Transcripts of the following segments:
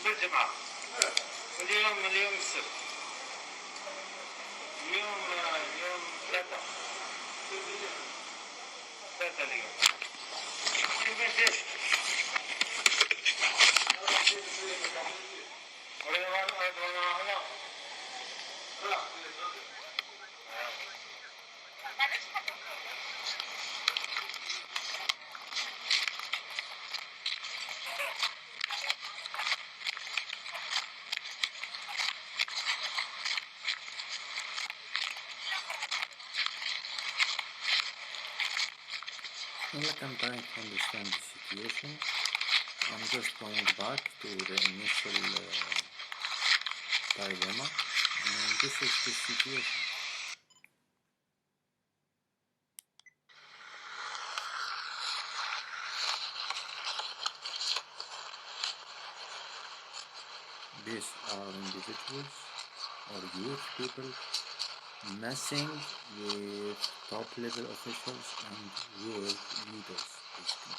بالجمعة اليوم السبت اليوم 3 اليوم Well, I'm trying to understand the situation. I'm just going back to the initial dilemma, and this is the situation. These are individuals or youth people messing with top-level officials and world leaders, basically.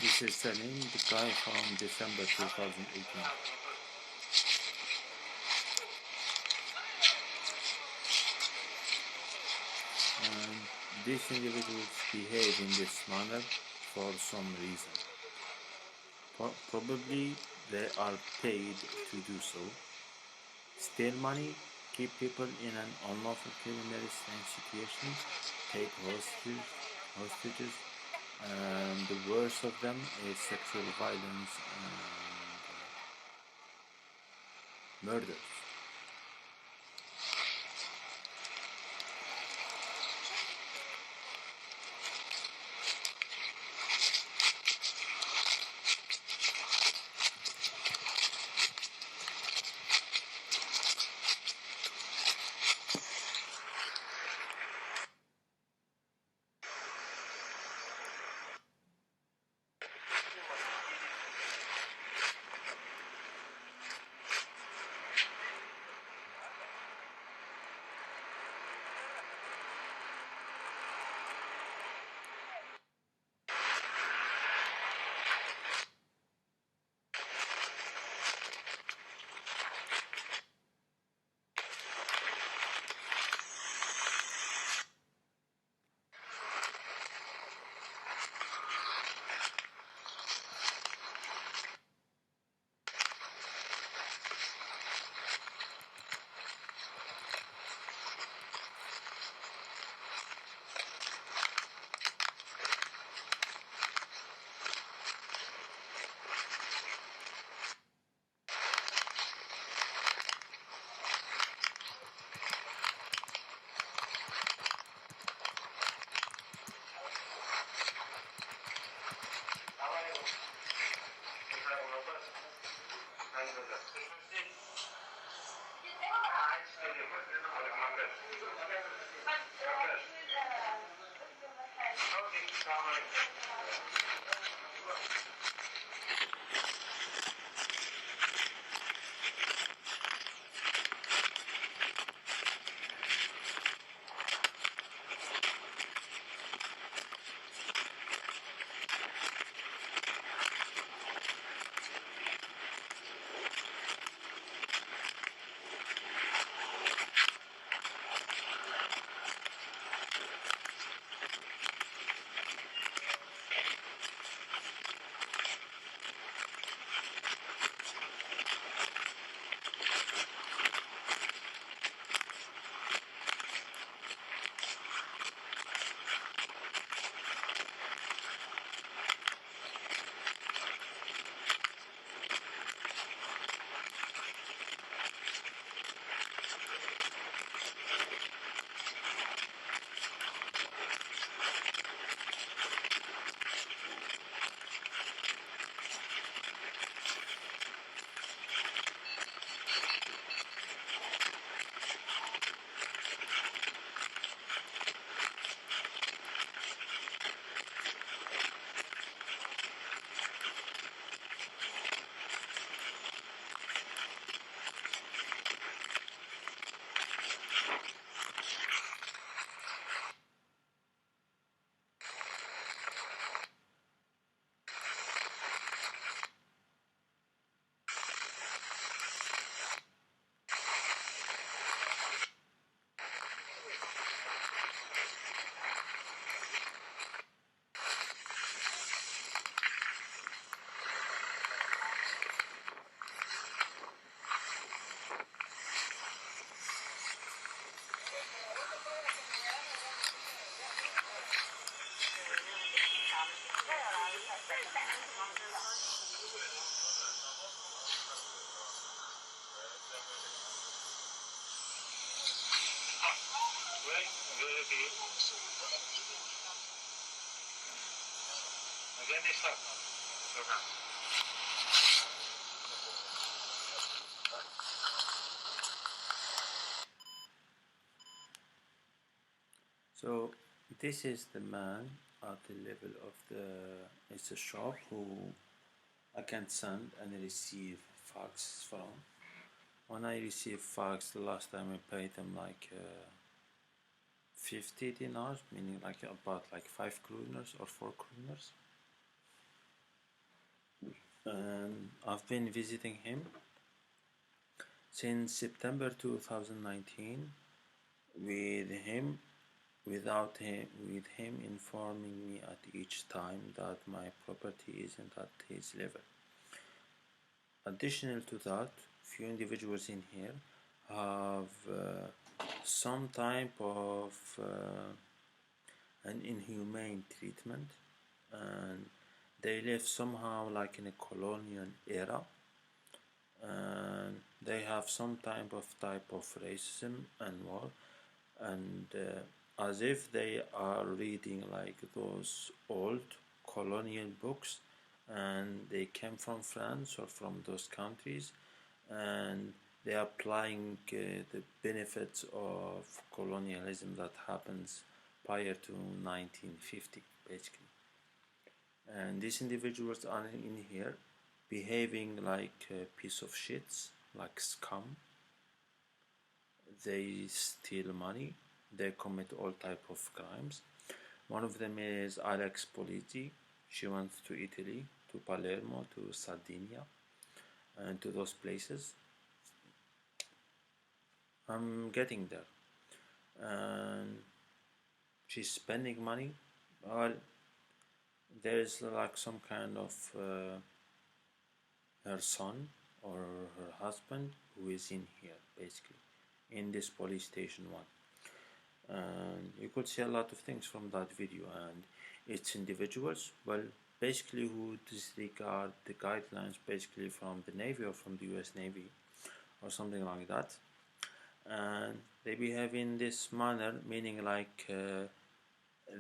This is Salim, the guy from December 2018. And these individuals behave in this manner for some reason. Probably they are paid to do so. Steal money, keep people in an unlawful criminal situation, take hostages, and the worst of them is sexual violence and murders. دي مجاني صح شكرا. So this is the man at the level of it's a shop who I can send and receive fax from. When I receive fax, the last time I paid them like 50 dinars, meaning like about like 5 kroners or 4 kroners. And I've been visiting him since September 2019 with him with him informing me at each time that my property isn't at his level. Additional to that, few individuals in here have some type of an inhumane treatment, and they live somehow like in a colonial era, and they have some type of racism and war, and as if they are reading like those old colonial books, and they came from France or from those countries, and they are applying the benefits of colonialism that happens prior to 1950 basically. And these individuals are in here behaving like a piece of shits, like scum. They steal money, they commit all type of crimes. One of them is Alex Politi. She went to Italy, to Palermo, to Sardinia, and to those places. I'm getting there, and she's spending money. Well, there's like some kind of her son or her husband who is in here basically in this police station one, and you could see a lot of things from that video. And it's individuals, well, basically who disregard the guidelines basically from the Navy or from the US Navy or something like that, and they behave in this manner, meaning like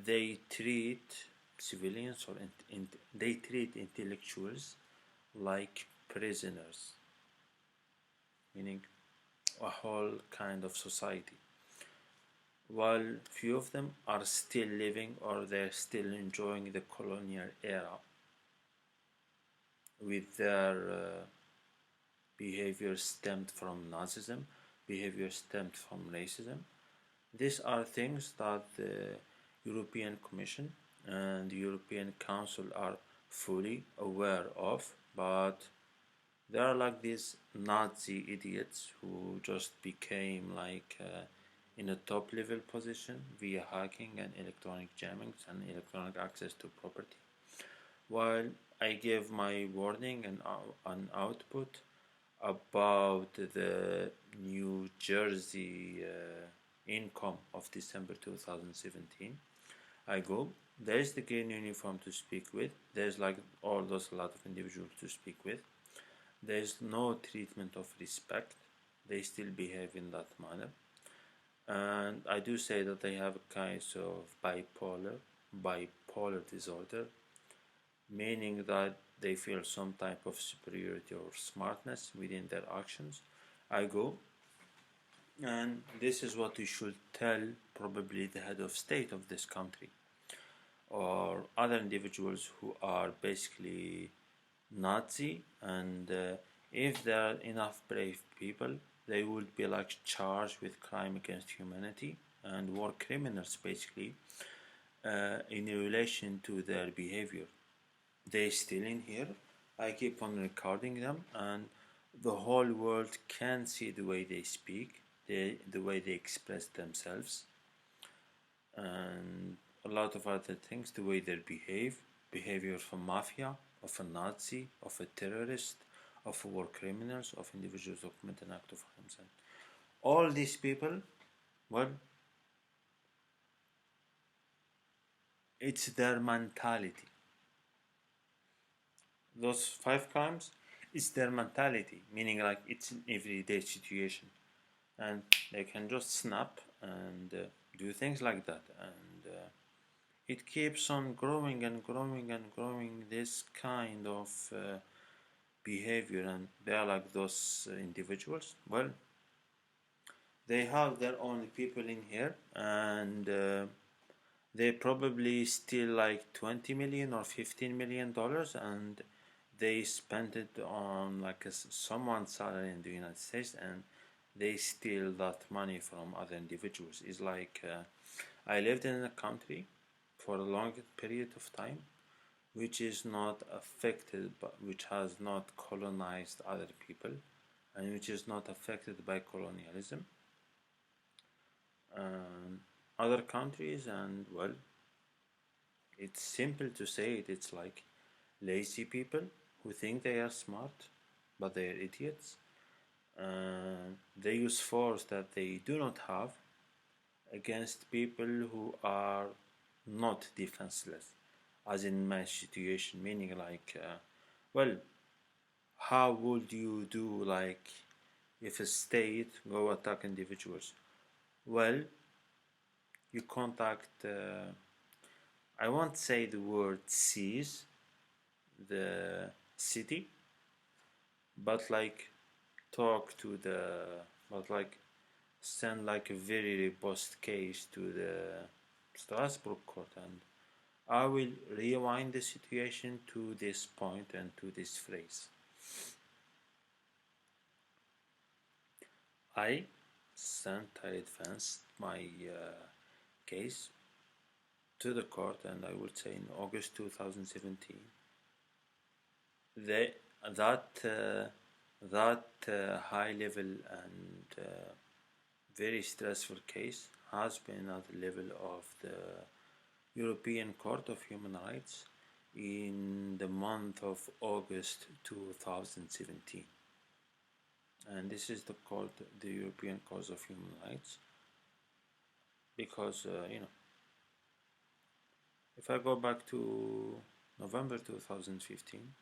they treat civilians or they treat intellectuals like prisoners, meaning a whole kind of society, while few of them are still living or they're still enjoying the colonial era with their behavior stemmed from Nazism, behavior stemmed from racism. These are things that the European Commission and the European Council are fully aware of, but they are like these Nazi idiots who just became like in a top level position via hacking and electronic jammings and electronic access to property. While I gave my warning and an output about the New Jersey income of December 2017, I go, there's the green uniform to speak with, there's like all those a lot of individuals to speak with, there's no treatment of respect, they still behave in that manner, and I do say that they have a kind of bipolar disorder, meaning that they feel some type of superiority or smartness within their actions. I go, and this is what you should tell probably the head of state of this country or other individuals who are basically Nazi, and if there are enough brave people, they would be like charged with crime against humanity and war criminals basically in relation to their behavior. They still in here, I keep on recording them, and the whole world can see the way they speak, the way they express themselves, and a lot of other things, the way they behave, behavior of a mafia, of a Nazi, of a terrorist, of war criminals, of individuals who commit an act of homicide. All these people, well, it's their mentality. Those 5 crimes, it's their mentality, meaning like it's an everyday situation, and they can just snap and do things like that, and it keeps on growing and growing and growing, this kind of behavior. And they are like those individuals, well, they have their own people in here, and they probably steal like 20 million or 15 million dollars, and they spend it on like someone's salary in the United States, and they steal that money from other individuals. It's like I lived in a country for a long period of time which is not affected, but which has not colonized other people, and which is not affected by colonialism. Other countries, and well, it's simple to say it, it's like lazy people who think they are smart, but they are idiots. They use force that they do not have against people who are not defenseless, as in my situation, meaning like, well, how would you do like if a state go attack individuals? Well, you contact, I won't say the word seize the city, but like talk to the, but like send like a very robust case to the Strasbourg court, and I will rewind the situation to this point and to this phrase. I advanced my case to the court, and I would say in August 2017. They, that high level and very stressful case has been at the level of the European Court of Human Rights in the month of August 2017. And this is the court, the European Court of Human Rights, because if I go back to November 2015,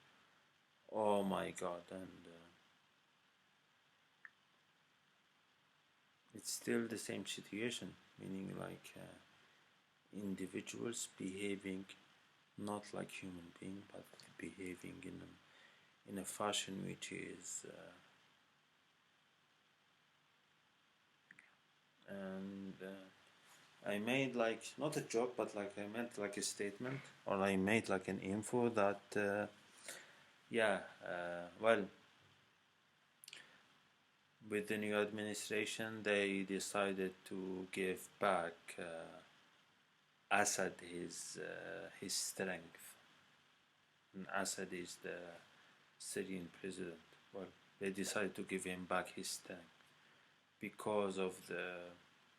oh my God, and it's still the same situation, meaning like individuals behaving not like human being, but behaving in a fashion which is and I made like not a joke, but like I made like a statement, or I made like an info that well, with the new administration they decided to give back Assad his strength. And Assad is the Syrian president. Well, they decided to give him back his strength because of the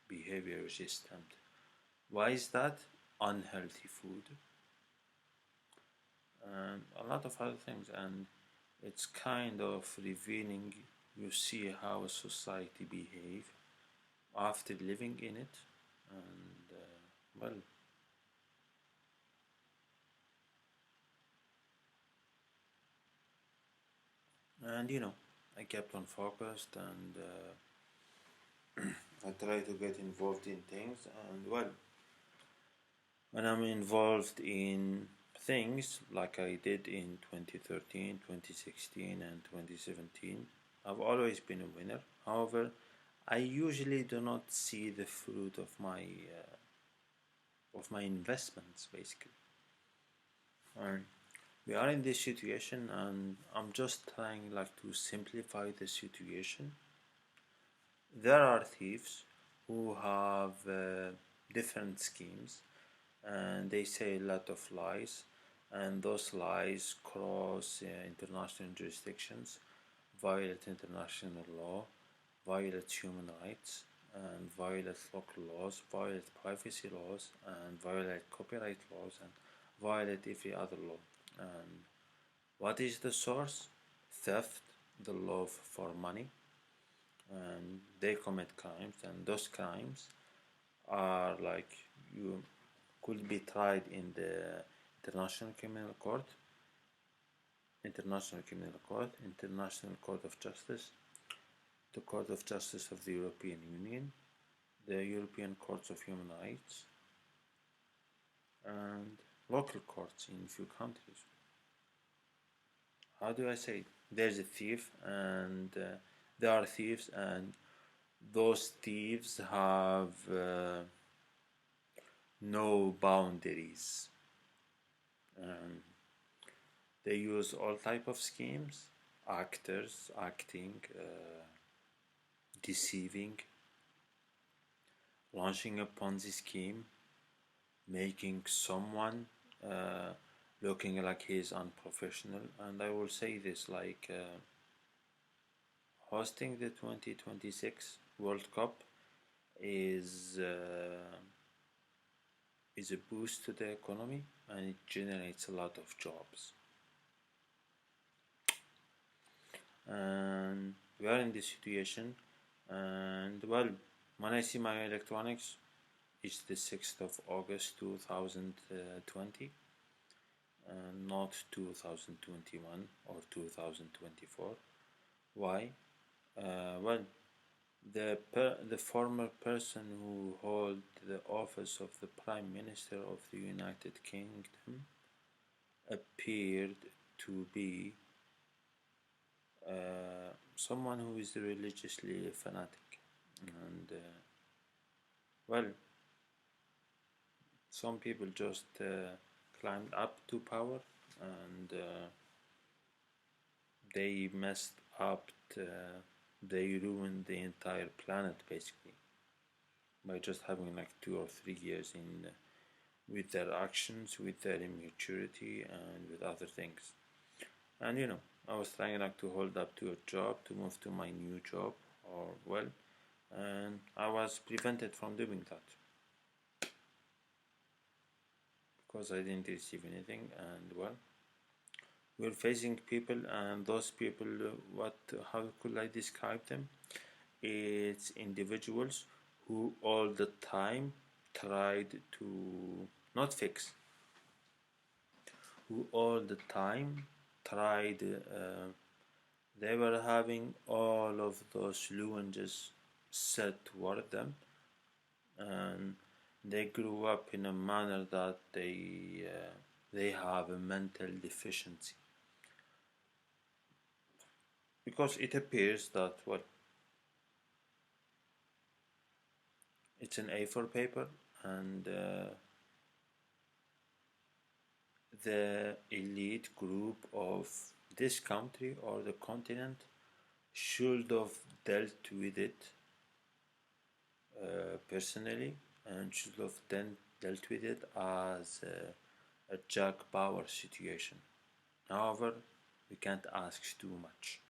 behavior resistant. Why is that? Unhealthy food and a lot of other things, and it's kind of revealing. You see how a society behave after living in it, and well, and I kept on focused, and I try to get involved in things, and well, when I'm involved in things like I did in 2013, 2016, and 2017, I've always been a winner. However, I usually do not see the fruit of my investments, basically. And we are in this situation, and I'm just trying like to simplify the situation. There are thieves who have different schemes, and they say a lot of lies, and those lies cross international jurisdictions, violate international law, violate human rights, and violate local laws, violate privacy laws, and violate copyright laws, and violate every other law. And what is the source? Theft, the love for money, and they commit crimes, and those crimes are like you could be tried in the International Criminal Court, International Criminal Court, International Court of Justice, the Court of Justice of the European Union, the European Courts of Human Rights, and local courts in few countries. How do I say it? There's a thief, and there are thieves, and those thieves have no boundaries. They use all type of schemes, actors acting, deceiving, launching a Ponzi scheme, making someone looking like he's unprofessional. And I will say this, like hosting the 2026 World Cup is a boost to the economy, and it generates a lot of jobs. And we are in this situation, and well, when I see my electronics, it's the 6th of August 2020, not 2021 or 2024. Why? Well, the former person who held the office of the Prime Minister of the United Kingdom appeared to be someone who is religiously fanatic, and well, some people just climbed up to power, and they messed up. They ruined the entire planet basically by just having like 2 or 3 years in with their actions, with their immaturity, and with other things. And I was trying like to hold up to a job, to move to my new job, or well, and I was prevented from doing that because I didn't receive anything. And well, we're facing people, and those people, how could I describe them? It's individuals who all the time tried to not fix, who all the time tried, they were having all of those luanges set toward them, and they grew up in a manner that they have a mental deficiency, because it appears that it's an A4 paper, and the elite group of this country or the continent should have dealt with it personally, and should have then dealt with it as a Jack Bauer situation. However, we can't ask too much.